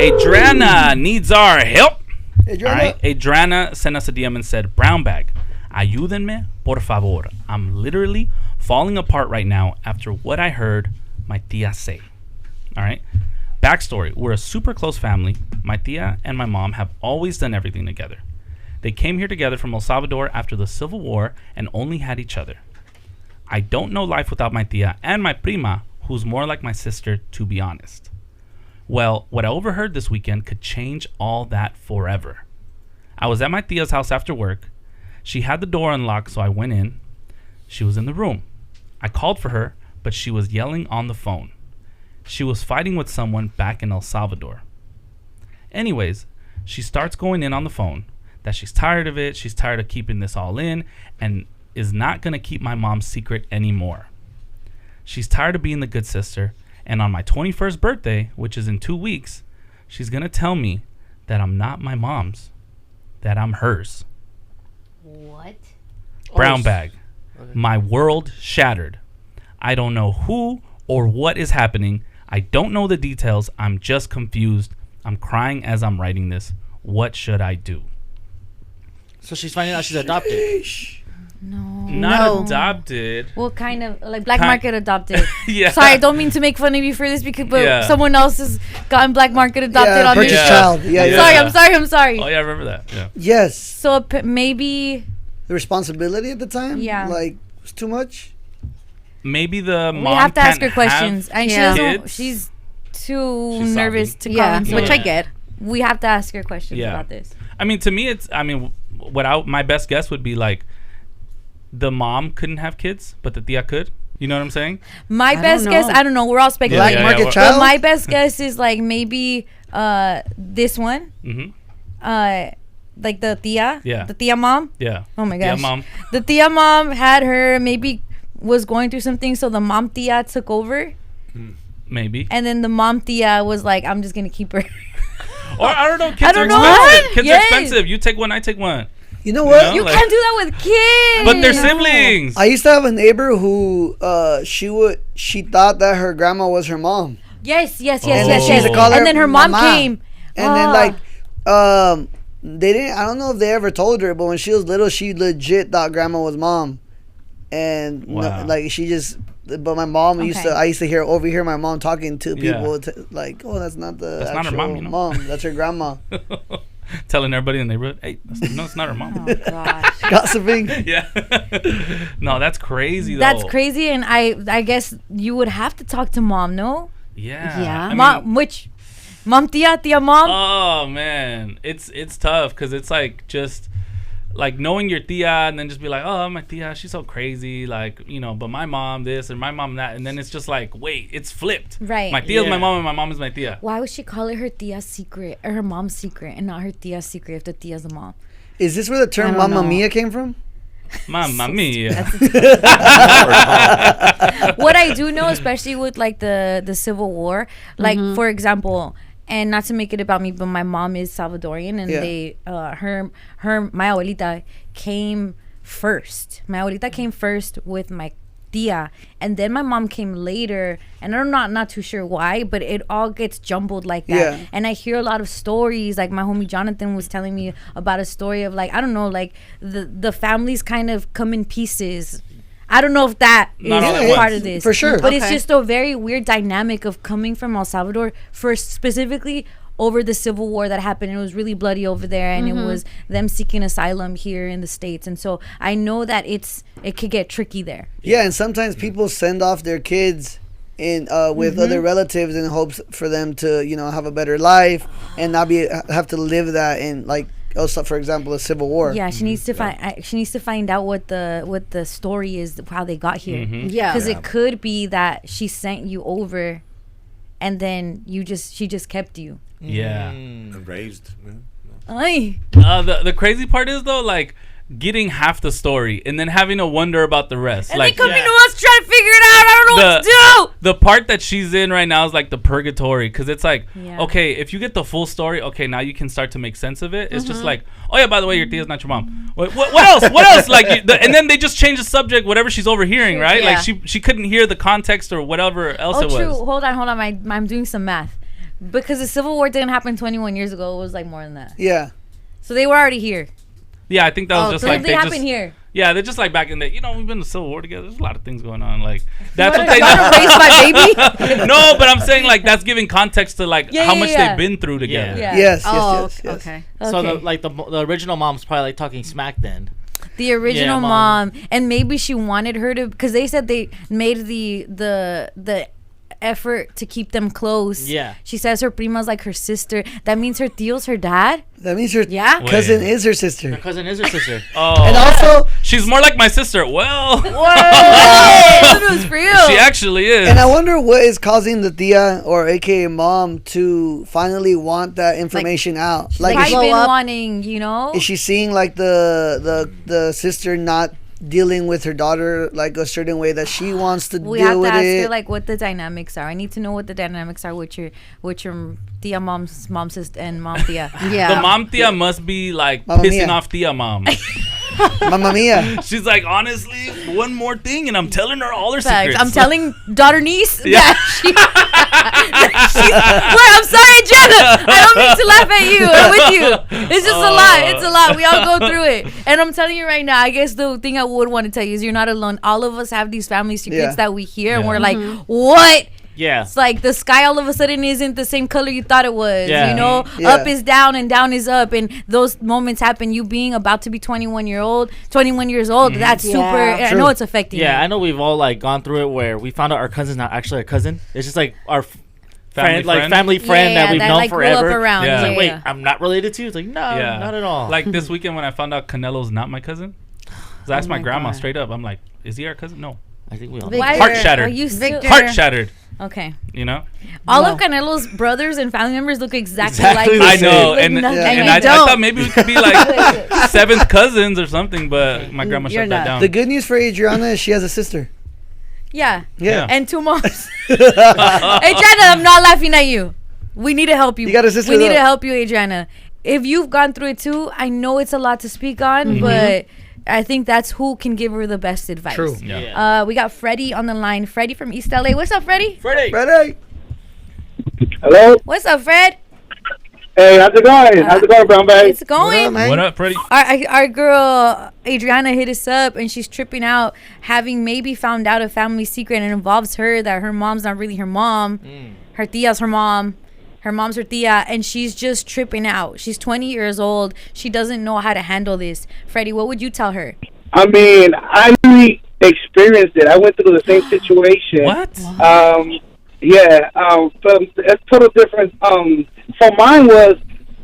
Adriana needs our help. Adriana. All right. Adriana sent us a DM and said, "Brown bag, ayúdenme, por favor. I'm literally falling apart right now after what I heard my tia say." All right. Backstory. We're a super close family. My tia and my mom have always done everything together. They came here together from El Salvador after the Civil War and only had each other. I don't know life without my tia and my prima, who's more like my sister, to be honest. Well, what I overheard this weekend could change all that forever. I was at my tia's house after work. She had the door unlocked, so I went in. She was in the room. I called for her, but she was yelling on the phone. She was fighting with someone back in El Salvador. Anyways, she starts going in on the phone that she's tired of it, she's tired of keeping this all in, and is not going to keep my mom's secret anymore. She's tired of being the good sister, and on my 21st birthday, which is in 2 weeks, she's going to tell me that I'm not my mom's, that I'm hers. What? Brown bag. Okay. My world shattered. I don't know who or what is happening. I don't know the details. I'm just confused. I'm crying as I'm writing this. What should I do? So she's finding out she's adopted. Not adopted. Well, kind of like black market adopted. Yeah. Sorry, I don't mean to make fun of you for this because someone else has gotten black market adopted on purchase this. child. I'm sorry. Oh yeah, I remember that. Yeah. Yes. So maybe the responsibility at the time. Yeah. Like was too much. Maybe the mom. We have to ask her questions, and she's too nervous to come. Yeah, which I get. We have to ask her questions about this. I mean, to me, my best guess would be like, the mom couldn't have kids, but the tia could. You know what I'm saying? My best guess, I don't know. We're all speculating. Black market child. But my best guess is like maybe this one. Mm-hmm. Like the tia. Yeah. The tia mom. Yeah. Oh my gosh. Tia mom. The tia mom had her, maybe was going through something, so the mom tia took over. Maybe. And then the mom tia was like, "I'm just gonna keep her." Or I don't know. Kids are expensive. Kids are expensive. You take one, I take one. You know what? You can't do that with kids. But they're siblings. I used to have a neighbor who she thought that her grandma was her mom. Yes. She used to call her and then her mom mama. came. And then they didn't. I don't know if they ever told her, but when she was little, she legit thought grandma was mom. And she just. But my mom I used to overhear my mom talking to people like, "Oh, that's not the actual not her mom, that's her grandma." Telling everybody in the neighborhood, "Hey, it's not her mom." Oh gosh. Gossiping. Yeah. No, that's crazy though. That's crazy, and I guess you would have to talk to mom, no? Yeah. Yeah. Mom, tia, mom? Oh man, it's tough because it's like just like knowing your tia and then just be like, "Oh, my tia, she's so crazy," like, you know, but my mom this and my mom that, and then it's just like, wait, it's flipped. Right. My tia's my mom and my mom is my tia. Why would she call it her tia's secret or her mom's secret and not her tia's secret if the tia's the mom? Is this where the term Mamma Mia came from? Mamma Mia. What I do know, especially with like the Civil War, like for example, and not to make it about me, but my mom is Salvadorian, and my abuelita came first. My abuelita came first with my tia, and then my mom came later, and I'm not too sure why, but it all gets jumbled like that. Yeah. And I hear a lot of stories, like my homie Jonathan was telling me about a story of like, I don't know, like the families kind of come in pieces. I don't know if that is part of this. For sure. But it's just a very weird dynamic of coming from El Salvador first, specifically over the Civil War that happened. It was really bloody over there, and it was them seeking asylum here in the States. And so I know that it could get tricky there. Yeah, and sometimes people send off their kids in with other relatives in hopes for them to, you know, have a better life and not have to live that in, like, also, for example, a Civil War. Yeah, she needs to find out what the story is, how they got here. Yeah, because it could be that she sent you over, and then she just kept you. Yeah, and raised. The crazy part is though, like, getting half the story and then having to wonder about the rest. And like, they coming to us trying to figure it out. I don't know what to do. The part that she's in right now is like the purgatory, because it's like, okay, if you get the full story, okay, now you can start to make sense of it. It's just like, oh yeah, by the way, your tia's not your mom. What else? What else? Like, and then they just change the subject, whatever she's overhearing, right? Yeah. Like she couldn't hear the context or whatever else it was. Oh, true. Hold on. I'm doing some math. Because the Civil War didn't happen 21 years ago. It was like more than that. Yeah. So they were already here. Yeah, I think that was just so like they happened here. Yeah, they're just like back in the. You know, we've been in the Civil War together. There's a lot of things going on. Like that's what they. Raise my baby. No, but I'm saying like that's giving context to like how much they've been through together. Yeah. Yes. Okay. So the original mom's probably like talking smack then. The original mom, and maybe she wanted her to, because they said they made the effort to keep them close. Yeah. She says her prima's like her sister. That means her tio's her dad. That means her cousin is her sister. Her cousin is her sister. Oh. And also, she's more like my sister. Well. It was real. She actually is. And I wonder what is causing the tia or AKA mom to finally want that information out. Like I've been wanting, Is she seeing like the sister not dealing with her daughter like a certain way that she wants to deal with it? We have to ask her like what the dynamics are. I need to know what the dynamics are with your tia mom sister and mom tia. Yeah. The mom tia must be like pissing off tia mom. Mamma mia. She's like, honestly, one more thing, and I'm telling her all her secrets. I'm telling daughter niece yeah. Wait, I'm sorry, Adriana. I don't mean to laugh at you. I'm with you. It's just a lot. It's a lot. We all go through it. And I'm telling you right now, I guess the thing I would want to tell you is you're not alone. All of us have these family secrets that we hear, and we're like, what? Yeah. It's like the sky all of a sudden isn't the same color you thought it was. Yeah. Up is down and down is up, and those moments happen. You being about to be 21 years old, that's super. I know it's affecting you. I know we've all like gone through it where we found out our cousin's not actually our cousin. It's just like our family friend that we've known like forever. Grew up around. Yeah. It's like, wait, I'm not related to you? It's like, no, not at all. Like this weekend when I found out Canelo's not my cousin, I asked my grandma straight up. I'm like, is he our cousin? No. I think we all heart shattered. Are you heart shattered. Okay. All of Canelo's brothers and family members look exactly like I know, and I thought maybe we could be like seventh cousins or something, but my grandma shut that down. The good news for Adriana is she has a sister. Yeah. Yeah. And two moms. Adriana, I'm not laughing at you. We need to help you. You got a sister. We need to help you, Adriana. If you've gone through it too, I know it's a lot to speak on, but I think that's who can give her the best advice. True. Yeah. We got Freddy on the line. Freddy from East LA. What's up, Freddy? Freddy. Hello. What's up, Fred? Hey, how's it going? How's it going, Brown Bag? It's going. What up, Freddy? Our girl Adriana hit us up, and she's tripping out, having maybe found out a family secret, and it involves her that her mom's not really her mom. Her tia's her mom. Her mom's her tia, and she's just tripping out. She's 20 years old. She doesn't know how to handle this. Freddie, what would you tell her? I mean, I really experienced it. I went through the same situation. What? But it's total difference. So mine was,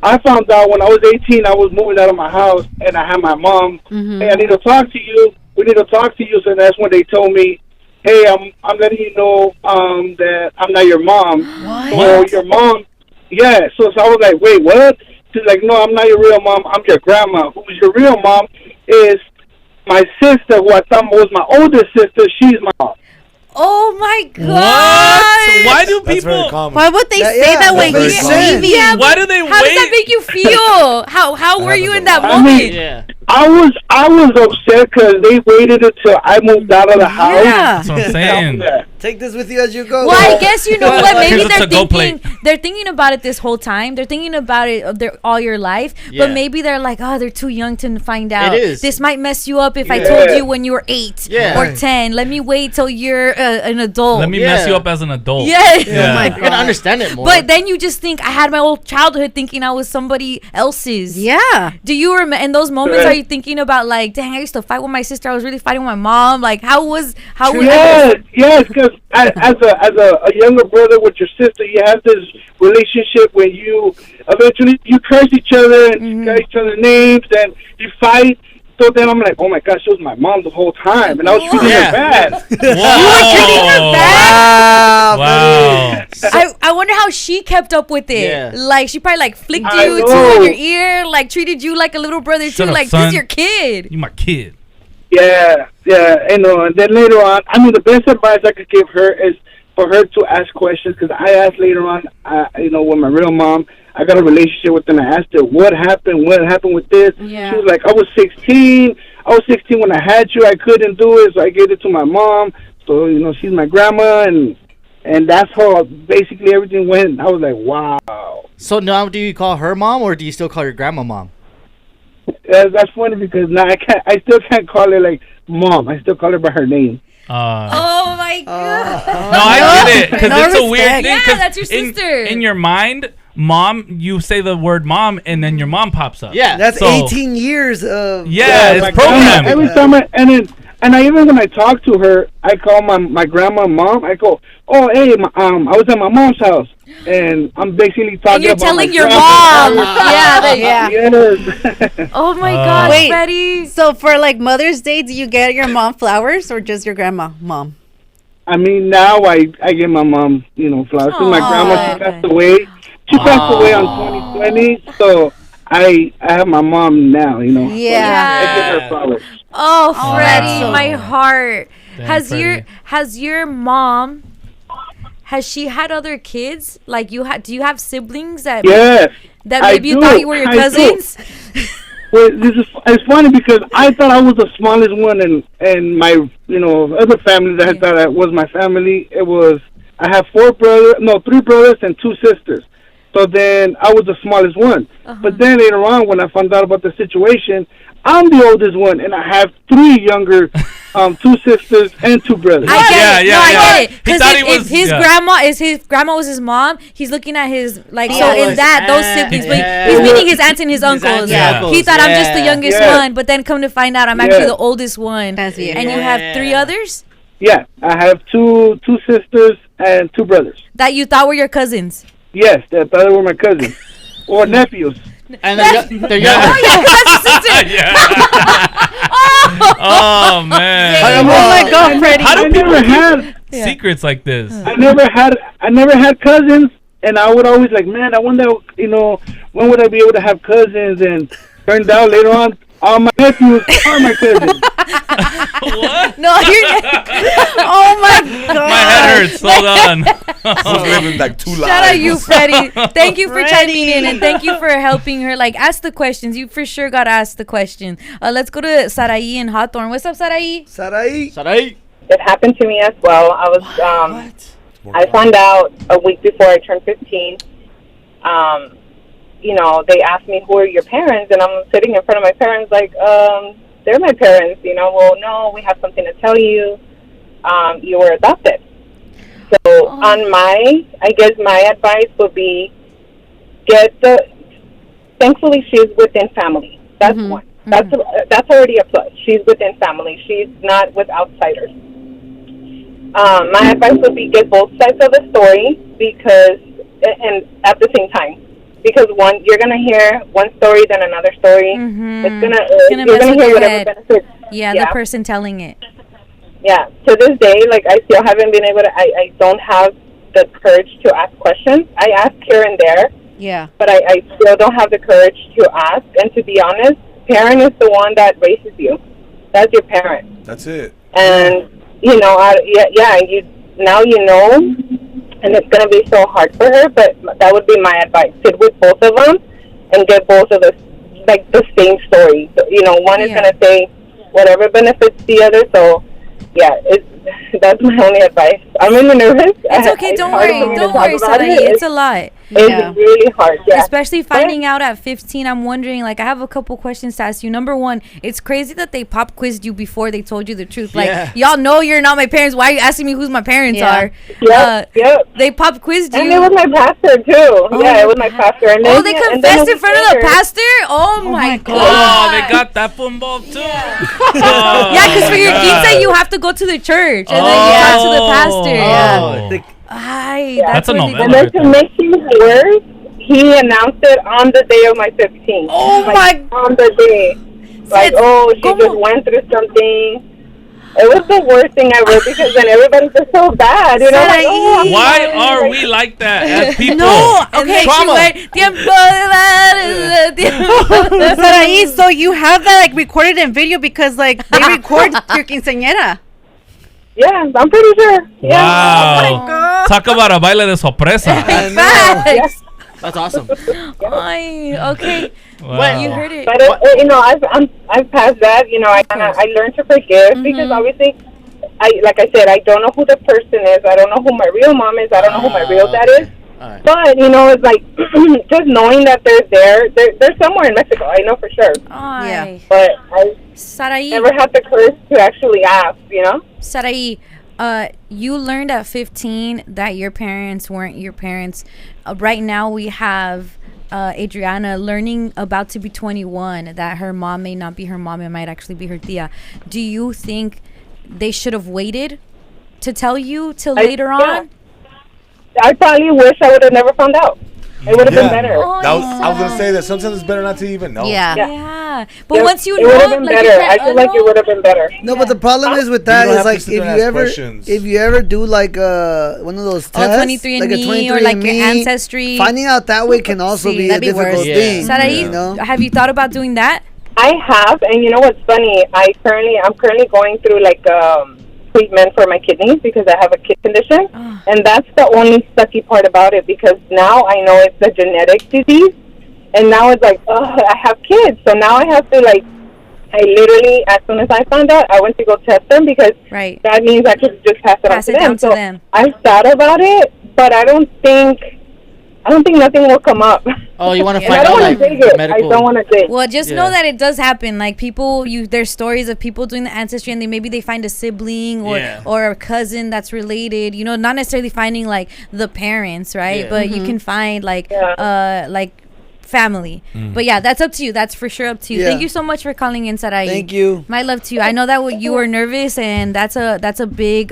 I found out when I was 18, I was moving out of my house, and I had my mom. Hey, I need to talk to you. We need to talk to you. So that's when they told me, hey, I'm letting you know that I'm not your mom. What? So your mom, So I was like, wait, what? She's like, no, I'm not your real mom. I'm your grandma. Who's your real mom is my sister, who I thought was my older sister. She's my mom. Oh my God! What? Why do people? Why would they say that when you're deviant? Why do they wait? How does that make you feel? How were you in that moment? I was upset because they waited until I moved out of the house. That's what I'm saying. Take this with you as you go. Well, I guess you know what? Maybe Here's they're thinking about it this whole time. They're thinking about it all your life. But maybe they're like, oh, they're too young to find out. It is. This might mess you up if I told you when you were 8 or 10. Let me wait till you're an adult. Let me mess you up as an adult. Yeah. Oh my God. You're gonna understand it more. But then you just think, I had my whole childhood thinking I was somebody else's. Yeah. Do you remember in those moments? Are you thinking about like, dang, I used to fight with my sister. I was really fighting with my mom. Like, Yes, because as a younger brother with your sister, you have this relationship where you eventually you curse each other and you call each other names and you fight. So then I'm like, oh my gosh, she was my mom the whole time, and I was treating her bad. You were treating her bad? Wow. I wonder how she kept up with it. Yeah. Like, she probably like flicked you too in your ear, like treated you like a little brother too. Like, this is your kid. You my kid. Yeah, I know. And then later on, I mean, the best advice I could give her is for her to ask questions, because I asked later on, with my real mom, I got a relationship with them. I asked her, what happened with this? Yeah. She was like, I was 16 when I had you. I couldn't do it, so I gave it to my mom. So, she's my grandma, and And that's how basically everything went. I was like, wow. So now do you call her mom or do you still call your grandma mom? That's funny because now I still can't call her like mom. I still call her by her name. Oh my god! No, I get it because it's a weird thing. Yeah, that's your sister. In your mind, mom, you say the word mom, and then your mom pops up. Yeah, that's 18 years of. Yeah, it's programmed. Every time I even when I talk to her, I call my grandma mom. I go, oh hey, I was at my mom's house, and I'm basically talking. And you're about telling my your grandma. mom. Yeah. Yes. Oh my god, Wait, Freddy. So for like Mother's Day, do you get your mom flowers or just your grandma mom? I mean, now I give my mom, flowers. My grandma, she passed away. She passed away on 2020, so I have my mom now, Yeah. I give her flowers. Oh, Freddy, wow. my heart. Damn, Has your mom? Has she had other kids? Like do you have siblings that Yes. that maybe you thought you were your cousins? Well, it's funny because I thought I was the smallest one, and my other family that I thought that was my family. I have 3 brothers and 2 sisters. So then I was the smallest one. But then later on, when I found out about the situation, I'm the oldest one, and I have 3 younger, 2 sisters and 2 brothers. I get it. I get it. He thought Because if his grandma was his mom, he's looking at his those siblings. But he's meaning his aunts and his uncles. He thought I'm just the youngest one, but then come to find out I'm actually the oldest one. And you have 3 others? Yeah, I have two sisters and 2 brothers. That you thought were your cousins? Yes, that they were my cousins or nephews. And they're young. Oh yeah, that's your sister. Oh man. Oh my god, Freddy. How do I people never keep had secrets like this? I never had cousins, and I would always like, man, I wonder, when would I be able to have cousins? And turned out later on, all my nephews are my cousins. What? No, Oh my god. My head hurts. Hold on. I was living like 2 lives. shout out you, Freddy. Thank you for chiming in, and thank you for helping her. Like, ask the questions. You for sure got to ask the question. Let's go to Sarai in Hawthorne. What's up, Sarai? Sarai. It happened to me as well. I was I found out a week before I turned 15. They asked me, who are your parents? And I'm sitting in front of my parents like, they're my parents. Well, no, we have something to tell you. You were adopted. So I guess my advice would be thankfully she's within family. That's one. That's already a plus. She's within family. She's not with outsiders. My advice would be get both sides of the story and at the same time. Because you're gonna hear one story, then another story. You're gonna hear whatever benefits. Yeah, the person telling it. Yeah. To this day, like I still haven't been able to. I don't have the courage to ask questions. I ask here and there. Yeah. But I still don't have the courage to ask. And to be honest, parent is the one that raises you. That's your parent. That's it. And now you know. And it's going to be so hard for her, but that would be my advice. Sit with both of them and get both of the same story. So, one is going to say whatever benefits the other. So, that's my only advice. I'm really nervous. It's okay. Don't worry, Sarai. It's a lot. It's really hard, Especially finding out at 15. I'm wondering, I have a couple questions to ask you. Number one, it's crazy that they pop quizzed you before they told you the truth. Y'all know you're not my parents. Why are you asking me who my parents are? They pop quizzed you. And it was my pastor, too. It was my pastor. And they confessed in front of the pastor? Oh, my God. Oh, they got that foot involved, too. Because for your kids, you have to go to the church. And then you talk to the pastor. That's a novella. And then to make things worse, he announced it on the day of my 15th. Oh my! On the day, she just went through something. It was the worst thing ever because then everybody's just so bad, Why are we like that as people? No, okay. Sarai, so you have that recorded in video because they record your quinceañera. Yeah, I'm pretty sure. Yeah. Wow. Oh my God. Talk about a baile de sorpresa. Facts. That's awesome. Okay. Wow. You heard it. But I've passed that. I learned to forgive because obviously like I said, I don't know who the person is. I don't know who my real mom is. I don't know who my real dad is. Right. But, you know, it's like, just knowing that they're somewhere in Mexico. I know for sure. Yeah. But I Sarai, never had the courage to actually ask, you know? Sarai, you learned at 15 that your parents weren't your parents. Right now we have Adriana learning, about to be 21, that her mom may not be her mom. It might actually be her tia. Do you think they should have waited to tell you till later on? I probably wish I would have never found out. It would have been better. Oh, I was gonna say that sometimes it's better not to even know. Yeah. But once you it know, would have been better. I feel like it would have been better. No, but the problem is with that is like if you ever do like one of those tests, 23andMe, like a 23andMe or like your ancestry, finding out that way can also be a difficult thing. Sarai, you know? have you thought about doing that? I have, and you know what's funny? I'm currently going through like treatment for my kidneys because I have a kidney condition, and that's the only sucky part about it, because now I know it's a genetic disease, and now it's like, I have kids, so now I have to like, I literally, as soon as I found out, I went to go test them, because that means I could just pass it on to them. I thought about it, but I don't think nothing will come up. Oh, you want to find out like medical? I don't want to dig. Well, just know that it does happen. Like people, there's stories of people doing the ancestry, and maybe they find a sibling or a cousin that's related. You know, not necessarily finding like the parents, right? But you can find like family. But yeah, that's up to you. That's for sure up to you. Thank you so much for calling in, Sarai. Thank you. My love to you. I know that you were nervous, and that's a big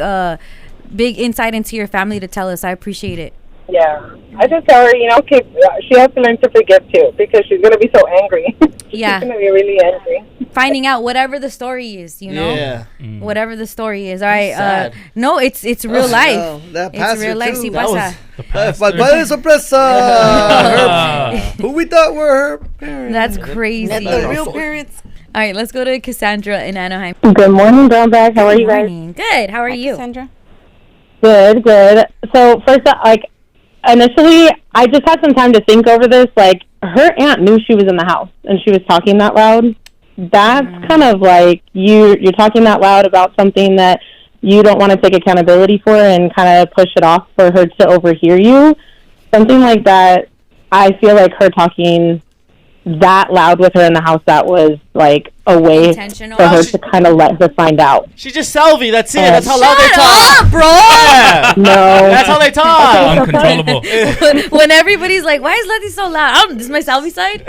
insight into your family to tell us. I appreciate it. Yeah, I just tell her, you know, okay, she has to learn to forgive too, because she's gonna be so angry. Yeah, she's gonna be really angry. Finding out whatever the story is, you know, whatever the story is. All right, no, it's real life. No, that it's real life. Sí pasa. Sorpresa. Who we thought were her parents? That's crazy. Not the real parents. All right, let's go to Cassandra in Anaheim. Good morning, Brown Bag. How are you guys? Good. How are you, Cassandra? Good. So first, initially, I just had some time to think over this. Like, her aunt knew she was in the house, and she was talking that loud. That's kind of like you're talking that loud about something that you don't want to take accountability for, and kind of push it off for her to overhear you. Something like that. I feel like her talking that loud with her in the house, that was like a way for her to kind of let her find out. She's just Selvey, that's it. That's how loud they talk. Up, bro. Yeah. No. That's how they talk. Uncontrollable. when everybody's like, why is Letty so loud? This is my Selvey side.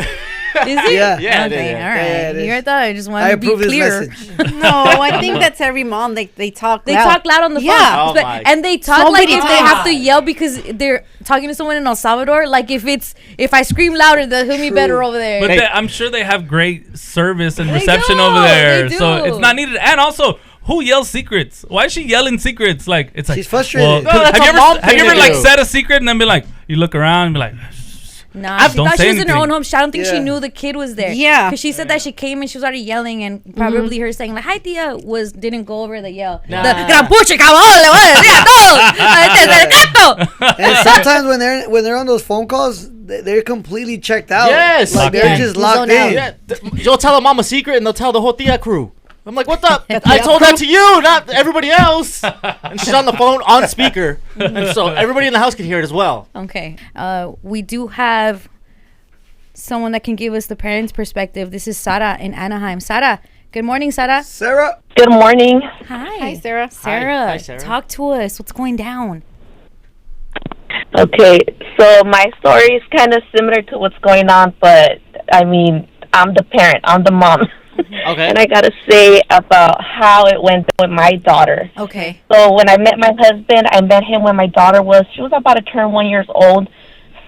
Is it? Yeah. Okay, all right. Here I thought I just wanted to be clear. No, I think that's every mom. They talk loud. They talk loud on the phone. Yeah. And they talk like if they have to yell because they're talking to someone in El Salvador. Like if I scream louder, they'll hear me better over there. But I'm sure they have great service and reception over there. So it's not needed. And also, who yells secrets? Why is she yelling secrets? Like, it's like, she's frustrated. Well, have you ever like said a secret and then be like, you look around and be like, nah, she thought she was in her own home. I don't think she knew the kid was there. Yeah. Because she said that she came and she was already yelling, and probably her saying like, hi tia, didn't go over the yell. Nah. The gran pucha, cabrón, le voy a decir a todos. And sometimes when they're on those phone calls, they're completely checked out. Yes. Like they're just locked in. Yeah. You'll tell a mom a secret and they'll tell the whole tia crew. I'm like, what the? I told that to you, not everybody else. And she's on the phone on speaker. And so everybody in the house can hear it as well. Okay. We do have someone that can give us the parents' perspective. This is Sarah in Anaheim. Sarah. Good morning, Sarah. Sarah. Good morning. Hi, Sarah. Sarah. Hi, Sarah. Talk to us. What's going down? Okay, so my story is kind of similar to what's going on, but I mean, I'm the parent, I'm the mom. Okay. And I got to say about how it went with my daughter. Okay. So when I met my husband, I met him when my daughter was about to turn 1 year old.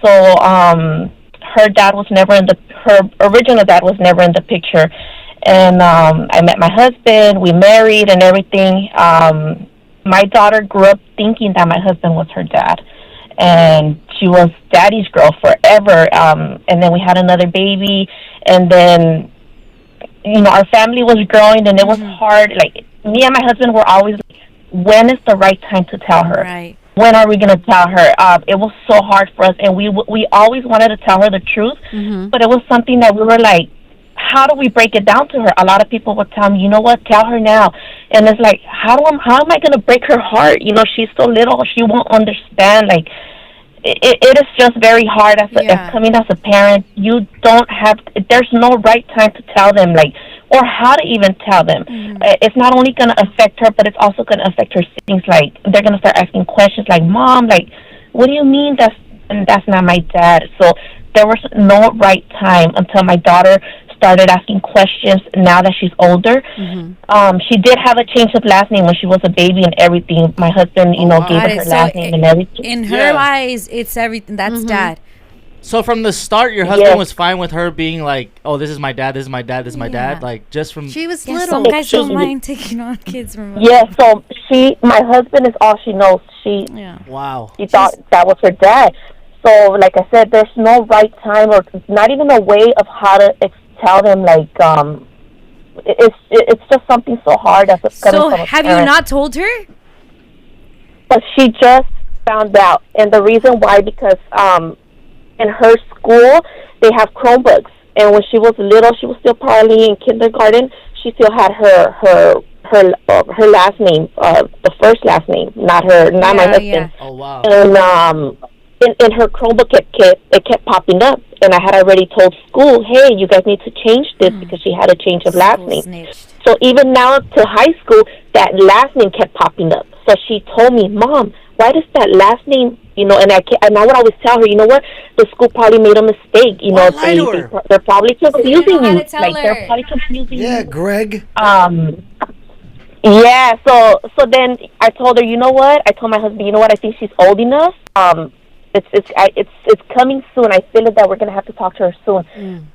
So her dad was never her original dad was never in the picture. And I met my husband, we married and everything. My daughter grew up thinking that my husband was her dad. And she was daddy's girl forever. And then we had another baby. And then, you know, our family was growing and it was hard. Like, me and my husband were always like, when is the right time to tell her? Right. When are we going to tell her? It was so hard for us. And we always wanted to tell her the truth. But it was something that we were like, how do we break it down to her? A lot of people would tell me, you know what, tell her now. And it's like, how am I going to break her heart? You know, she's so little, she won't understand. Like, it is just very hard as coming as a parent. You don't have, there's no right time to tell them, like, or how to even tell them. It's not only going to affect her, but it's also going to affect her siblings. Like, they're going to start asking questions like, Mom, like, what do you mean that's not my dad? So there was no right time until my daughter started asking questions now that she's older. She did have a change of last name when she was a baby and everything. My husband, gave her last name and everything. In her eyes, it's everything. That's dad. So from the start, your husband was fine with her being like, "Oh, this is my dad. This is my dad. This is my dad." Like just from she was little. Some guys don't mind taking on kids from. So my husband is all she knows. Wow. She thought that was her dad. So like I said, there's no right time or not even a way of how to tell them. Like it's just something so hard. So have you not told her? But she just found out, and the reason why, because in her school they have Chromebooks, and when she was little, she was still probably in kindergarten. She still had her last name, the first last name, not my husband. Yeah. Oh wow! And in her Chromebook, it kept popping up, and I had already told school, hey, you guys need to change this because she had a change of last name. Snitched. So even now to high school, that last name kept popping up. So she told me, Mom, why does that last name, and I would always tell her, you know what, the school probably made a mistake. They're probably confusing you. They're probably confusing you. Yeah, Greg. Yeah, so then I told her, you know what? I told my husband, you know what? I think she's old enough. It's coming soon. I feel it that we're gonna have to talk to her soon.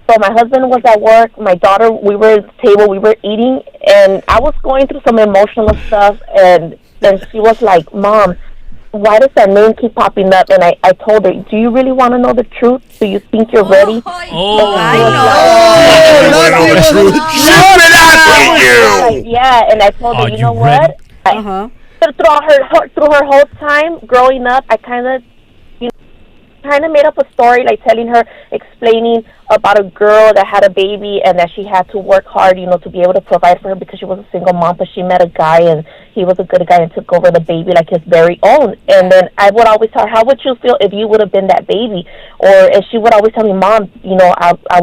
So my husband was at work. My daughter, we were at the table. We were eating, and I was going through some emotional stuff. And then she was like, Mom, why does that name keep popping up? And I told her, do you really want to know the truth? Do you think you're ready? I know. Yeah, and I told her, you know what? Through her whole time growing up, I kind of made up a story, like telling her, explaining about a girl that had a baby and that she had to work hard, to be able to provide for her because she was a single mom. But she met a guy, and he was a good guy and took over the baby like his very own. And then I would always tell her, how would you feel if you would have been that baby? And she would always tell me, Mom, I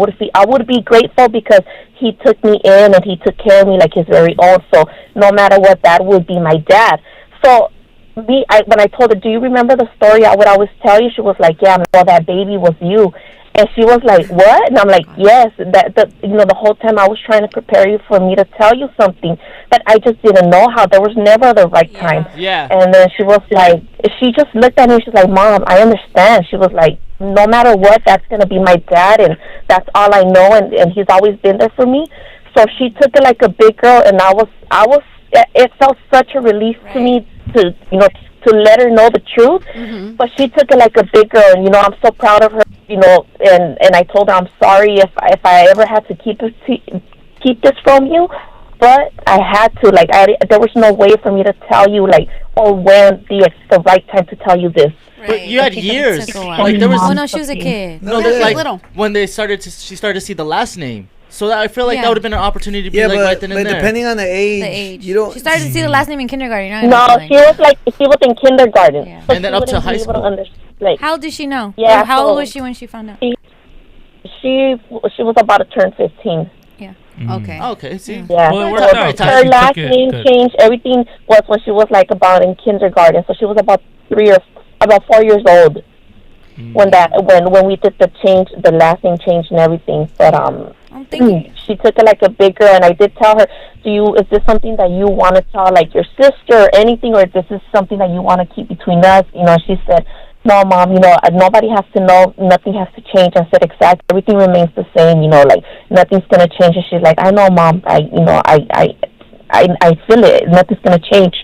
would be grateful because he took me in and he took care of me like his very own. So no matter what, that would be my dad. So when I told her, do you remember the story I would always tell you? She was like, yeah, that baby was you. And she was like, what? And I'm like, yes. The whole time I was trying to prepare you for me to tell you something, but I just didn't know how. There was never the right time. Yeah. And then she was like, she just looked at me. She's like, Mom, I understand. She was like, no matter what, that's gonna be my dad, and that's all I know, and he's always been there for me. So she took it like a big girl, and I was. It felt such a relief to me to let her know the truth. But she took it like a big girl, and I'm so proud of her. And I told her I'm sorry if I ever had to keep this from you, but I had to. Like, there was no way for me to tell you, like, when the right time to tell you this. Right. But you had years. Like there was. Oh no, she was a kid. No, like little. When she started to see the last name. So I feel like that would have been an opportunity to be right then and there. Depending on the age, you don't. She started to see the last name in kindergarten. No, she was in kindergarten. Yeah. So and then up to high school. How did she know? Yeah. How old was she when she found out? She was about to turn 15. Yeah. Okay. See. Yeah. Well, her last name changed. Everything was when she was like about in kindergarten. So she was about 4 years old when we did the last name change and everything. But she took it like a big girl, and I did tell her, is this something that you want to tell like your sister or anything, or this is something that you want to keep between us? She said, no, Mom, nobody has to know, nothing has to change. I said, exactly, everything remains the same, like nothing's gonna change. And she's like, I know, Mom, I feel it, nothing's gonna change.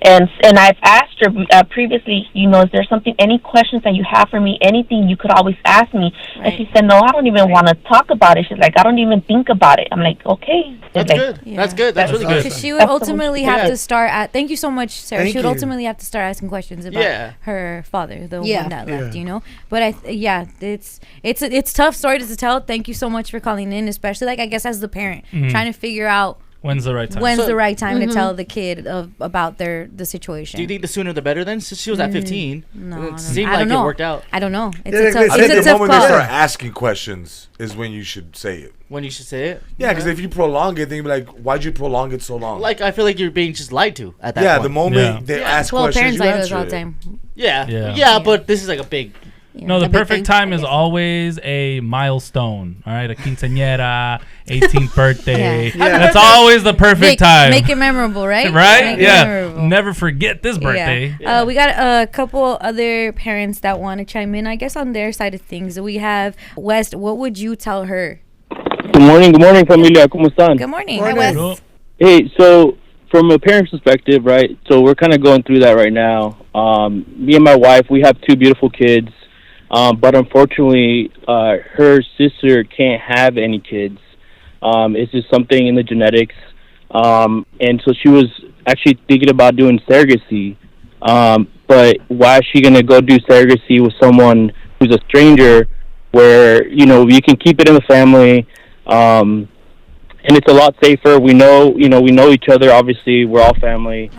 And I've asked her previously, you know, is there something, any questions that you have for me, anything you could always ask me? Right. And she said, no, I don't even want to talk about it. She's like, I don't even think about it. I'm like, okay. That's like, good. Yeah. That's good. That's really good. Because she would ultimately have to start at, thank you so much, Sarah. She would ultimately have to start asking questions about her father, the one that left, you know? But it's a tough story to tell. Thank you so much for calling in, especially like I guess as the parent, trying to figure out when's the right time. The right time to tell the kid about the situation. Do you think the sooner the better then? Since she was at 15, no, it seemed like it worked out. I don't know. It's a tough call. I think the moment you start asking questions is when you should say it. When you should say it? Yeah, because if you prolong it, then you'll be like, why'd you prolong it so long? Like, I feel like you're being just lied to at that point. Yeah, the moment they ask questions, you answer all the time. Yeah, but this is like a big... Yeah, no, the perfect time is always a milestone. All right, a quinceañera, 18th birthday. That's always the perfect time. Make it memorable, right? Right? Never forget this birthday. We got a couple other parents that want to chime in, I guess, on their side of things. We have West. What would you tell her? Good morning, familia. ¿Cómo están? Good morning. Hi, West. Hey, so from a parent's perspective, right? So we're kind of going through that right now. Me and my wife, we have 2 beautiful kids. But unfortunately, her sister can't have any kids. It's just something in the genetics. And so she was actually thinking about doing surrogacy. But why is she going to go do surrogacy with someone who's a stranger where, you know, you can keep it in the family. And it's a lot safer. We know each other. Obviously, we're all family.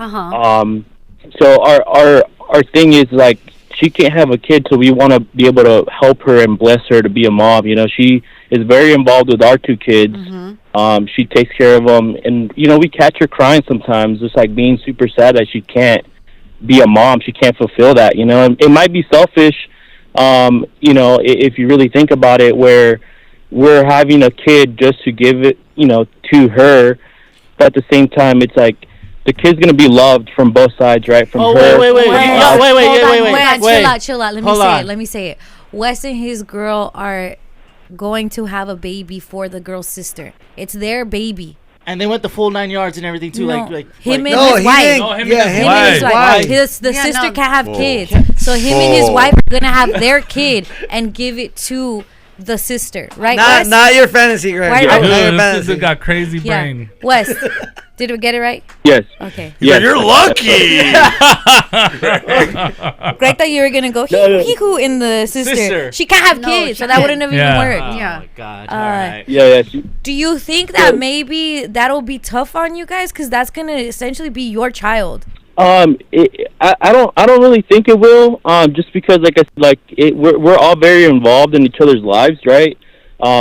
So our thing is like, she can't have a kid, so we want to be able to help her and bless her to be a mom. You know, she is very involved with our 2 kids. She takes care of them, and you know, we catch her crying sometimes, just like being super sad that she can't be a mom. She can't fulfill that. You know, and it might be selfish. You know, if you really think about it, where we're having a kid just to give it, you know, to her, but at the same time, it's like, the kid's gonna be loved from both sides, right? From her. Wait. Chill out. Let me say it. Wes and his girl are going to have a baby for the girl's sister. It's their baby. And they went the full 9 yards and everything too. No. Like him and his wife. Him and his wife. The sister can't have kids, so him and his wife are gonna have their kid and give it to the sister, right? Not your fantasy, Greg. Right? This sister got crazy brain. Wes, did we get it right? Yes. Okay. Yeah, you're lucky. Greg thought you were gonna go he in the sister. She can't have kids, so that wouldn't have even worked. Oh my God. All right. Yeah. Do you think that maybe that'll be tough on you guys, because that's gonna essentially be your child? I don't really think it will. Just because, like I said, we're all very involved in each other's lives, right?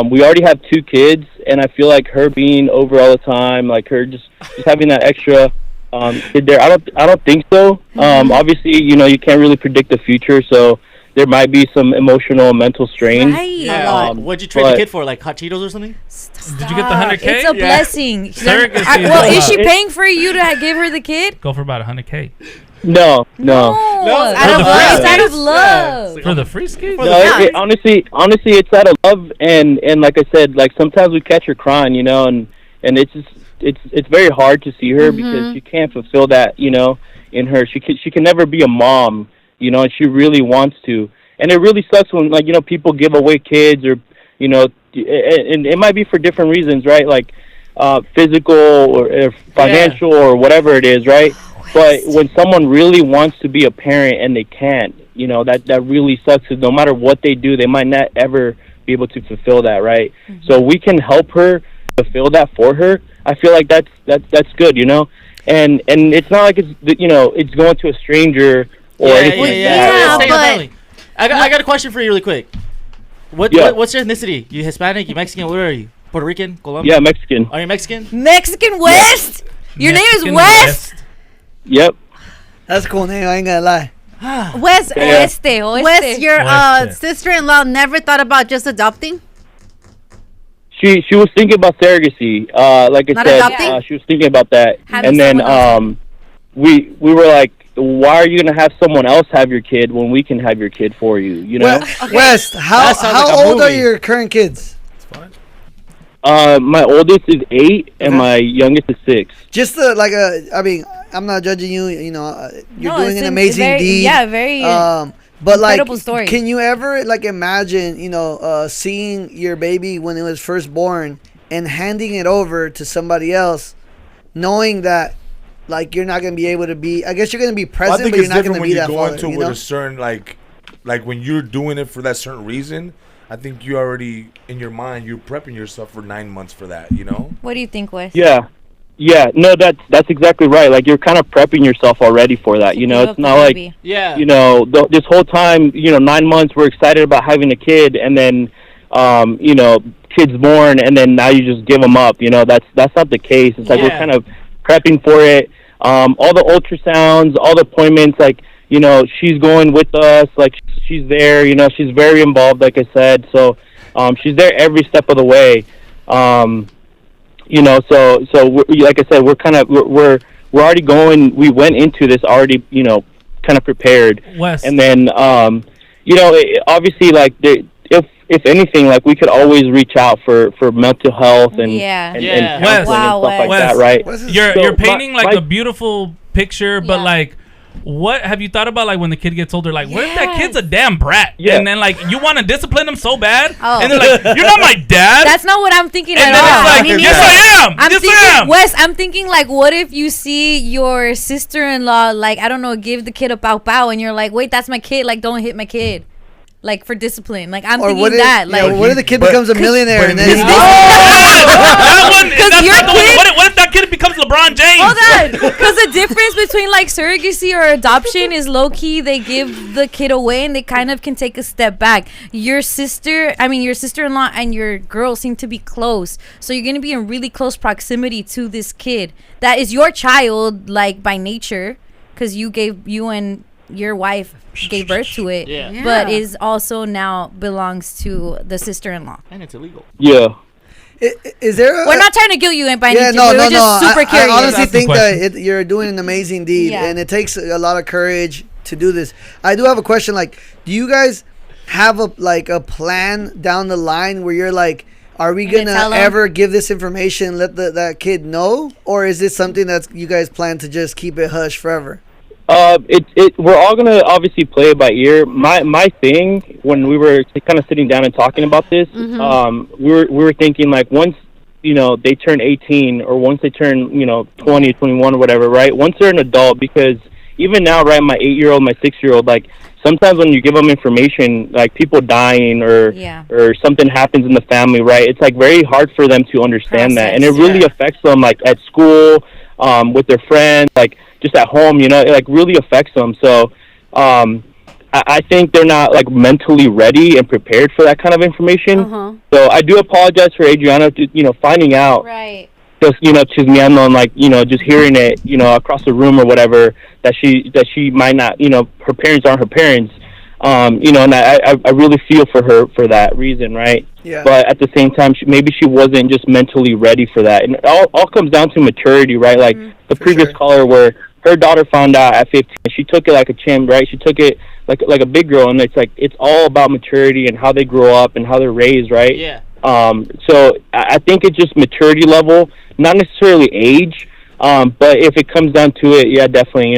We already have 2 kids, and I feel like her being over all the time, like her just having that extra kid there. I don't think so. Obviously, you know, you can't really predict the future, so there might be some emotional and mental strain. Right. What'd you trade the kid for? Like hot Cheetos or something? Stop. Did you get the 100K? It's a blessing. Surrogacy. Is she paying for you to give her the kid? Go for about 100K. No. Out of love. For the free skate? No, honestly, it's out of love, and like I said, like sometimes we catch her crying, you know, and it's just it's very hard to see her because she can't fulfill that, you know, in her. She can never be a mom, you know, and she really wants to, and it really sucks when, like, you know, people give away kids, or, you know, and it might be for different reasons, right? Like physical or financial or whatever it is, right? But when someone really wants to be a parent and they can't, you know, that really sucks, because no matter what they do, they might not ever be able to fulfill that, right? So we can help her fulfill that for her. I feel like that's good, you know? And it's not like it's, you know, it's going to a stranger or anything like that. I got a question for you really quick. What's your ethnicity? You Hispanic? You Mexican? What are you? Puerto Rican? Colombian? Yeah, Mexican. Are you Mexican? Mexican West? Your name is West? Yep. That's a cool name, I ain't gonna lie. Wes, your sister-in-law never thought about just adopting? She was thinking about surrogacy. Like I said, she was thinking about that. And then we were like, why are you going to have someone else have your kid when we can have your kid for you, you know? West, how old are your current kids? My oldest is 8 and my youngest is 6. Just I I'm not judging you. You know, you're No, doing it's an amazing deed. Yeah, very. But like, incredible story. Can you ever like imagine, seeing your baby when it was first born and handing it over to somebody else, knowing that like you're not gonna be able to be? I guess you're gonna be present, but you're not gonna be that father. Into with a certain like when you're doing it for that certain reason. I think you already in your mind you're prepping yourself for 9 months for that. You know. What do you think, Wes? Yeah, no, that's exactly right. Like you're kind of prepping yourself already for that. You know, it's not like this whole time. 9 months we're excited about having a kid, and then kid's born, and then now you just give them up. That's not the case. It's like we're kind of prepping for it. All the ultrasounds, all the appointments, like she's going with us. Like she's there. She's very involved. Like I said, so she's there every step of the way. So like I said, we're already going. We went into this already, kind of prepared. Wes. And then, obviously, like if anything, like we could always reach out for mental health and and counseling and stuff like that, right? You're painting a beautiful picture, but like. What have you thought about, like, when the kid gets older? Like, what if that kid's a damn brat? Yeah. And then, like, you want to discipline him so bad? Oh. And they're like, you're not my dad. That's not what I'm thinking and at all. It's like, yes, I am. I am. Wes, I'm thinking, like, what if you see your sister-in-law, like, I don't know, give the kid a pow-pow, and you're like, wait, that's my kid. Like, don't hit my kid. Like, for discipline. Like, I'm thinking that. Like, what if the kid becomes a millionaire and then what if that kid becomes LeBron James? Hold on. Because the difference between, like, surrogacy or adoption is low-key. They give the kid away and they kind of can take a step back. Your sister-in-law and your girl seem to be close. So you're going to be in really close proximity to this kid. That is your child, like, by nature. Because you and your wife gave birth to it, but is also now belongs to the sister-in-law, and it's illegal. Yeah. Is there? We're not trying to guilt you by any means. No. We're just super curious. I honestly think that you're doing an amazing deed, and it takes a lot of courage to do this. I do have a question. Like, do you guys have a plan down the line where you're like, are we gonna ever give this information, let that kid know, or is this something that you guys plan to just keep it hush forever? We're all gonna obviously play it by ear. My thing when we were kind of sitting down and talking about this, we were thinking like once they turn 18 or once they turn 20, 21 or whatever, right? Once they're an adult, because even now, right, my 8-year-old, my 6-year-old, like sometimes when you give them information, like people dying or something happens in the family, right? It's like very hard for them to understand that, and it really affects them, like at school, with their friends, like just at home, it like really affects them. So I think they're not like mentally ready and prepared for that kind of information. So I do apologize for Adriana to, finding out, right, just chismeando and like just hearing it across the room or whatever, that she might not, her parents aren't her parents, and I really feel for her for that reason, right? Yeah. But at the same time, maybe she wasn't just mentally ready for that, and it all comes down to maturity, right? Like the previous caller, where her daughter found out at 15, she took it like a champ, right? She took it like a big girl, and it's like it's all about maturity and how they grow up and how they're raised, right? Yeah. So I think it's just maturity level, not necessarily age, but if it comes down to it, yeah, definitely,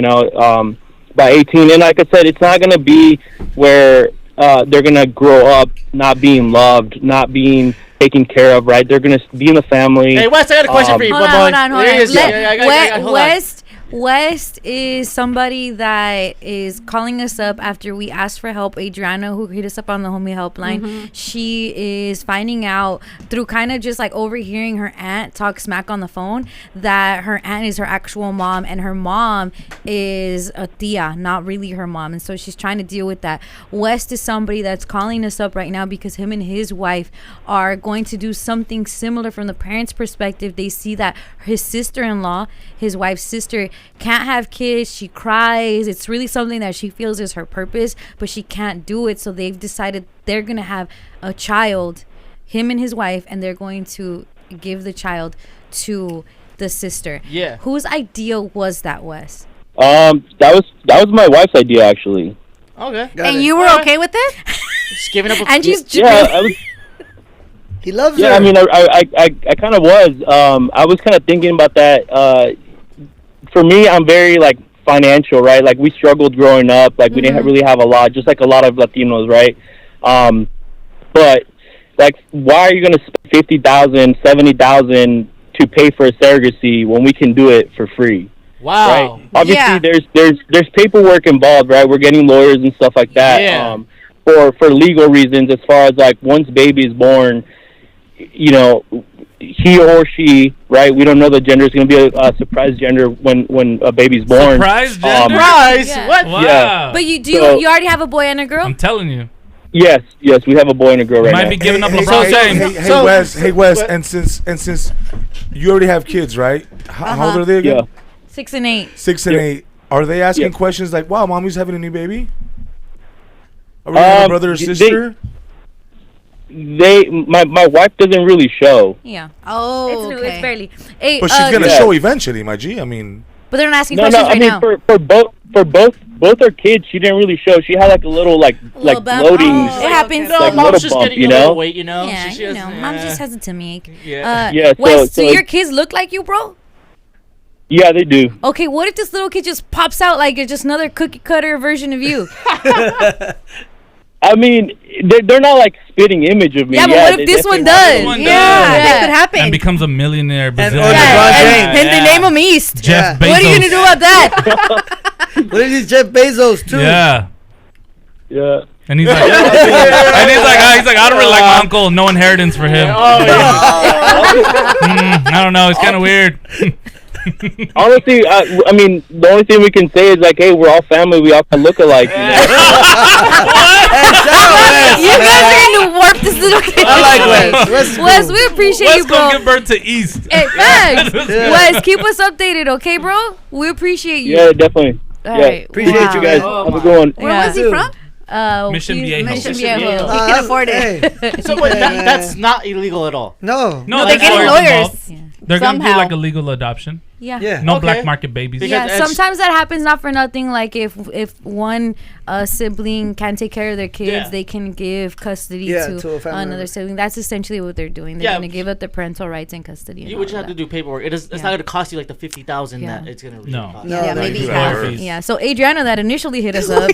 by 18, and like I said, it's not gonna be where they're gonna grow up not being loved, not being taken care of, right? They're gonna be in the family. Hey, Wes, I got a question for you. Hold on. West is somebody that is calling us up after we asked for help. Adriana, who hit us up on the homie helpline, she is finding out through kind of just like overhearing her aunt talk smack on the phone that her aunt is her actual mom, and her mom is a tia, not really her mom, and so she's trying to deal with that. West is somebody that's calling us up right now because him and his wife are going to do something similar from the parents' perspective. They see that his sister-in-law, his wife's sister, can't have kids. She cries. It's really something that she feels is her purpose, but she can't do it. So they've decided they're gonna have a child, him and his wife, and they're going to give the child to the sister. Yeah. Whose idea was that, Wes? That was my wife's idea, actually. Okay. And you were okay with it? Just giving up. And she's He loves her. Yeah, I mean, I kind of was. I was kind of thinking about that. for me, I'm very like financial, right? Like we struggled growing up, like we didn't really have a lot, just like a lot of Latinos, right? But like, why are you gonna spend $50,000, $70,000 to pay for a surrogacy when we can do it for free? Wow. Right? Obviously, there's paperwork involved, right? We're getting lawyers and stuff like that. Yeah. For legal reasons, as far as like once baby is born, you know, he or she, right? We don't know the gender. It's going to be a surprise gender when a baby's born. Surprise gender? Surprise? Yeah. What? Wow. Yeah. But you already have a boy and a girl? I'm telling you. Yes, we have a boy and a girl right Might now. be giving up Hey, LeBron hey, James. hey, Wes, and since you already have kids, right? How old are they again? Yeah. 6 and 8. 6 and 8. Are they asking Yeah. questions like, "Wow, mommy's having a new baby"? Are we have a brother or sister? My wife doesn't really show. Yeah. Oh, It's new. It's barely. Hey, But she's gonna Yeah. show eventually, my G. I mean, but they're not asking No, questions I right mean now. for both our kids, she didn't really show. She had like a little like Little bump. bloating. Oh. It happens. No, Like mom's little just bump, getting you a little know? weight, you know? Yeah, She you has- know, mom just has a tummy ache. Yeah. Yeah, Wes, so do your like- kids look like you, bro? Yeah, they do. Okay, what if this little kid just pops out like it's just another cookie cutter version of you? I mean, they're not like spitting image of me. Yeah, but what if this one does? One Yeah, does. that could happen. And becomes a millionaire Brazilian. or LeBron James. And they name him East. Jeff Yeah. Bezos. What are you gonna do about that? What if he's Jeff Bezos too? Yeah. Yeah. And he's like, I don't really like my uncle. No inheritance for him. Oh, yeah. I don't know. It's kind of weird. Honestly, I mean, the only thing we can say is like, hey, we're all family. We all can look alike. You know? You guys are gonna warp this little kid. I like Wes. Wes, we appreciate Let's you, go bro. give birth to East. Hey, thanks. Yeah. Wes, keep us updated, okay, bro? We appreciate you. Yeah, definitely. All Yeah. right. Appreciate you guys. Oh, Have a my. good one. Where Yeah. was he from? Mission Viejo. Mission Mission Viejo. Viejo. He can afford it. Hey, So wait, that's not illegal at all. no. No, they're that's getting lawyers lawyers. involved. Yeah. They're going to do Somehow. like a legal adoption. Yeah. Yeah. No Okay. black market babies. Because Yeah, it's- sometimes that happens not for nothing. Like if one sibling can't take care of their kids, Yeah. they can give custody Yeah, to to a family member. another sibling. That's essentially what they're doing. They're Yeah. going to give up their parental rights and custody. And You all would just of have to that. do paperwork. It's Yeah. not going to cost you like the 50,000 Yeah. that it's going to No. cost. No, Yeah, no, maybe you half. can't. Yeah, so Adriana that initially hit us up,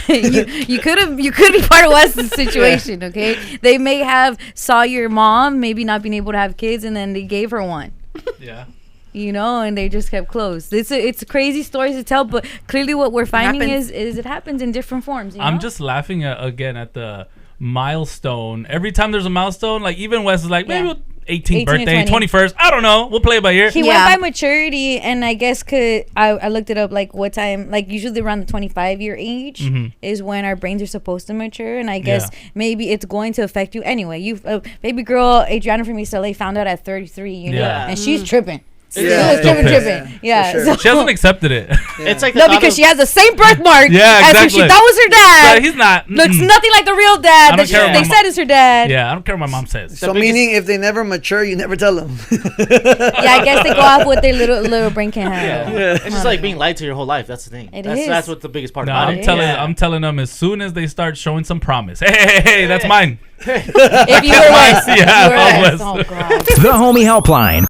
you could be part of Wes's situation, okay? They may have saw your mom maybe not being able to have kids, and then they gave her one, Yeah. you know, and they just kept closed. It's crazy stories to tell, but clearly what we're finding happens. is it happens in different forms. You I'm know? just laughing again at the milestone. Every time there's a milestone, like even Wes is like, maybe Yeah. 18th 18 or birthday, 20. 21st. I don't know. We'll play it by ear. He Yeah. went by maturity, and I guess I looked it up, like what time, like usually around the 25-year age is when our brains are supposed to mature, and I guess maybe it's going to affect you anyway. You baby girl Adriana from East LA found out at 33, you know, Yeah. and she's tripping. Yeah. She was tripping. Yeah, Yeah, for so- She hasn't accepted it. It's like no, because she has the same birthmark Yeah, as who she exactly. thought was her dad. But he's not. Looks Mm-mm. nothing like the real I dad don't that care they what my said is her dad. Yeah, I don't care what my mom says. So meaning if they never mature, you never tell them. Yeah, I guess they go off what their little brain can handle. Yeah. It's just like being lied to your whole life. That's the thing. It That's is. what's the biggest part No, about I'm it. telling I'm telling them as soon as they start showing some promise. Hey, that's mine. If you were Wes, Yeah, if you were I Wes. was Oh, Wes. God. The Homie Helpline